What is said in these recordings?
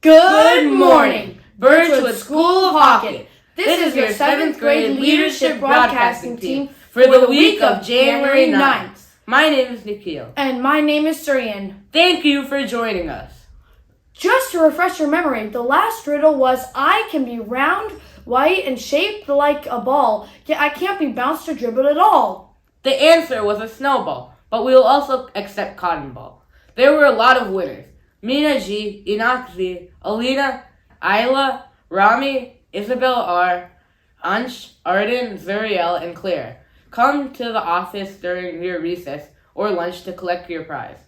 Good morning, Birchwood School of Hawken. This is your 7th grade leadership broadcasting team for the week of January 9th. My name is Nikhil. And my name is Surian. Thank you for joining us. Just to refresh your memory, the last riddle was, I can be round, white, and shaped like a ball, yet I can't be bounced or dribbled at all. The answer was a snowball, but we will also accept cotton ball. There were a lot of winners. Mina G, Enoch Z, Alina, Isla, Rami, Isabel R, Ansh, Arden, Zuriel, and Claire. Come to the office during your recess or lunch to collect your prize.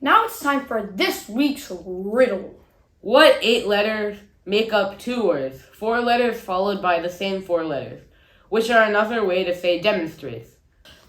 Now it's time for this week's riddle. What 8 letters make up 2 words, 4 letters followed by the same 4 letters, which are another way to say demonstrates?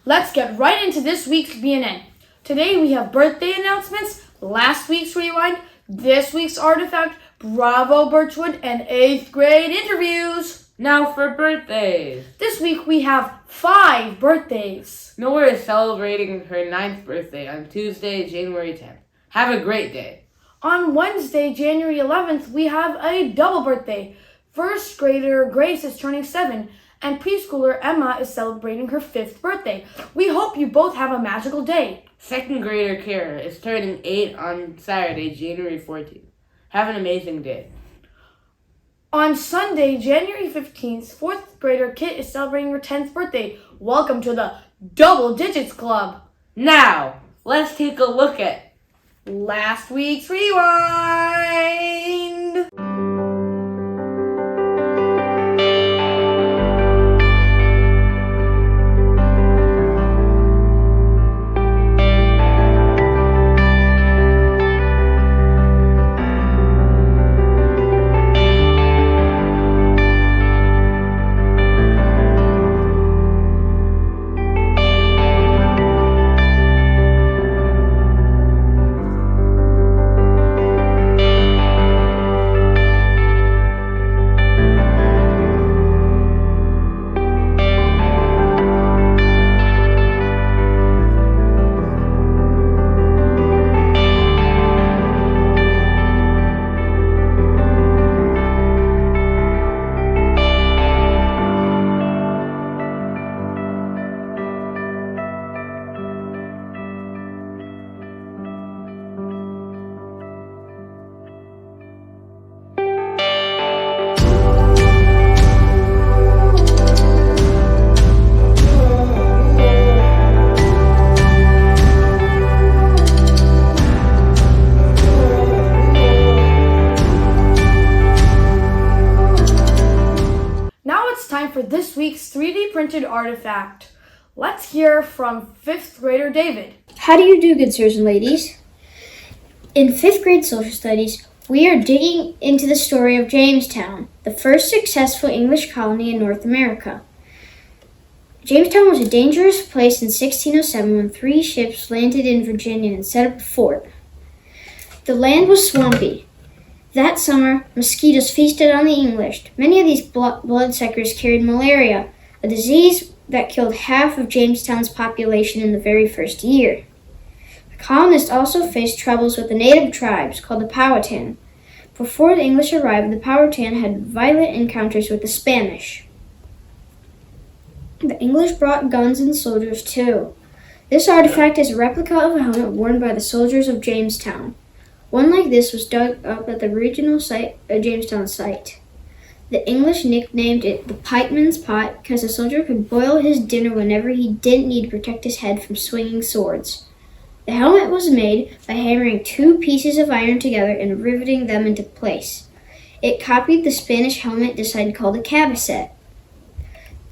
Let's get right into this week's BNN. Today we have birthday announcements, last week's rewind, this week's artifact, Bravo Birchwood, and 8th grade interviews. Now for birthdays. This week we have 5 birthdays. Nora is celebrating her 9th birthday on Tuesday, January 10th. Have a great day. On Wednesday, January 11th, we have a double birthday. First grader Grace is turning 7, and preschooler Emma is celebrating her 5th birthday. We hope you both have a magical day. Second grader Kara is turning 8 on Saturday, January 14th. Have an amazing day. On Sunday, January 15th, 4th grader Kit is celebrating her 10th birthday. Welcome to the Double Digits Club. Now, let's take a look at last week's rewind. For this week's 3D printed artifact. Let's hear from 5th grader David. How do you do, good sirs and ladies? In 5th grade social studies, we are digging into the story of Jamestown, the first successful English colony in North America. Jamestown was a dangerous place in 1607 when 3 ships landed in Virginia and set up a fort. The land was swampy. That summer, mosquitoes feasted on the English. Many of these bloodsuckers carried malaria, a disease that killed half of Jamestown's population in the very first year. The colonists also faced troubles with the native tribes called the Powhatan. Before the English arrived, the Powhatan had violent encounters with the Spanish. The English brought guns and soldiers too. This artifact is a replica of a helmet worn by the soldiers of Jamestown. One like this was dug up at the regional Jamestown site. The English nicknamed it the pikeman's pot because the soldier could boil his dinner whenever he didn't need to protect his head from swinging swords. The helmet was made by hammering 2 pieces of iron together and riveting them into place. It copied the Spanish helmet design called a cabeset.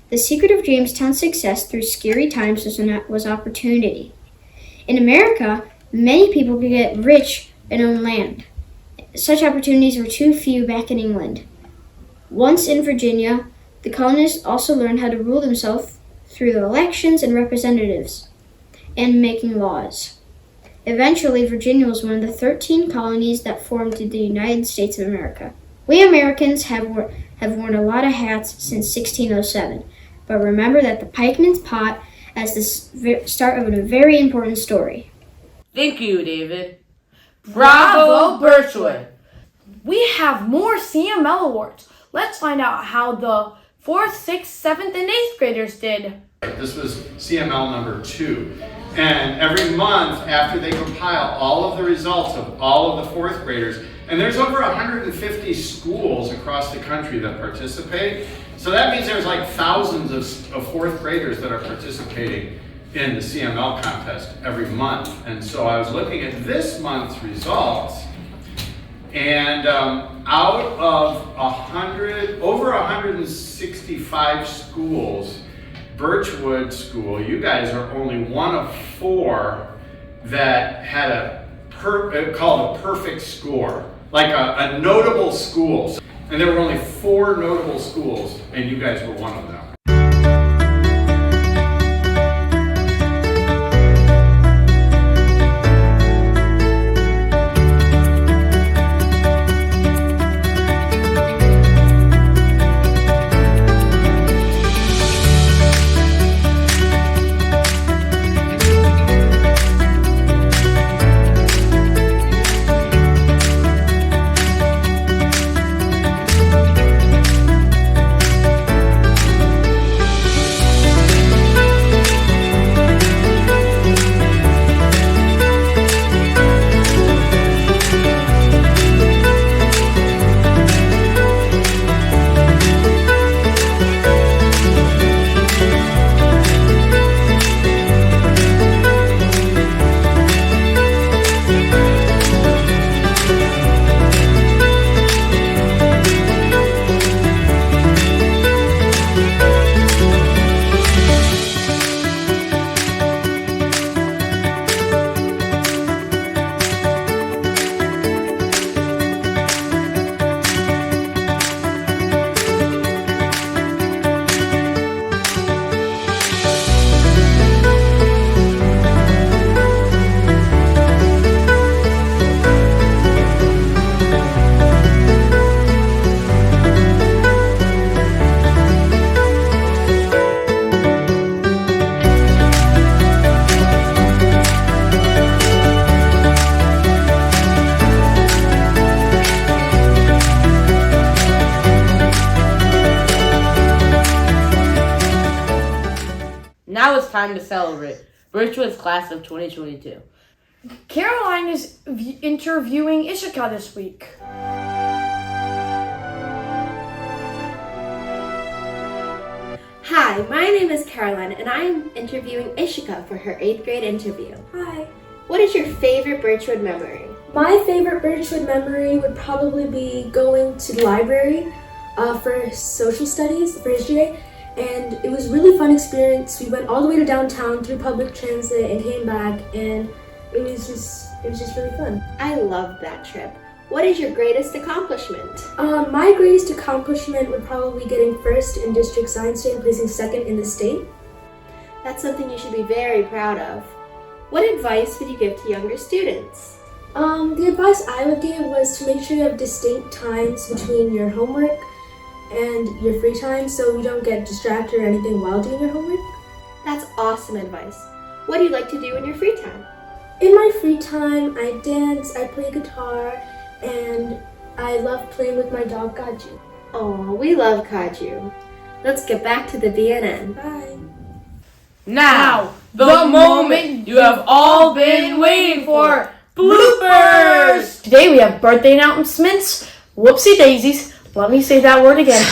The secret of Jamestown's success through scary times was opportunity. In America, many people could get rich and own land. Such opportunities were too few back in England. Once in Virginia, the colonists also learned how to rule themselves through the elections and representatives and making laws. Eventually, Virginia was one of the 13 colonies that formed the United States of America. We Americans have worn a lot of hats since 1607, but remember that the pikeman's pot as the start of a very important story. Thank you, David. Bravo, Birchwood! we have more CML awards. Let's find out how the 4th, 6th, 7th, and 8th graders did. This was CML number 2. And every month after they compile all of the results of all of the 4th graders, and there's over 150 schools across the country that participate. So that means there's like thousands of 4th graders that are participating in the CML contest every month. And so I was looking at this month's results, and out of over 165 schools, Birchwood School, you guys are only one of 4 that had called a perfect score, like a notable school. And there were only 4 notable schools, and you guys were one of them. Now it's time to celebrate Birchwood's class of 2022. Caroline is interviewing Ishika this week. Hi, my name is Caroline, and I am interviewing Ishika for her 8th grade interview. Hi. What is your favorite Birchwood memory? My favorite Birchwood memory would probably be going to the library for social studies, for history, and it was a really fun experience. We went all the way to downtown through public transit and came back, and it was just really fun. I loved that trip. What is your greatest accomplishment? My greatest accomplishment would probably be getting first in district science day and placing second in the state. That's something you should be very proud of. What advice would you give to younger students? The advice I would give was to make sure you have distinct times between your homework and your free time so you don't get distracted or anything while doing your homework. That's awesome advice. What do you like to do in your free time? In my free time, I dance, I play guitar, and I love playing with my dog Kaju. Oh, we love Kaju. Let's get back to the BNN. Bye. Now, the moment you have all been waiting for, bloopers! Today we have birthday announcements. Whoopsie daisies. Let me say that word again.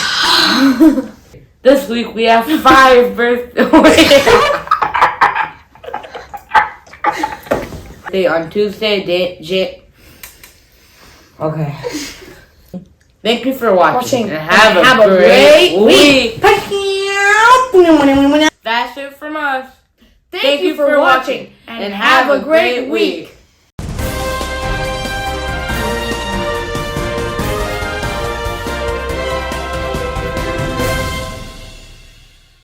This week we have 5 birthdays. On Tuesday, Okay. Thank you for watching. And have a great week. That's it from us. Thank you for watching and have a great week.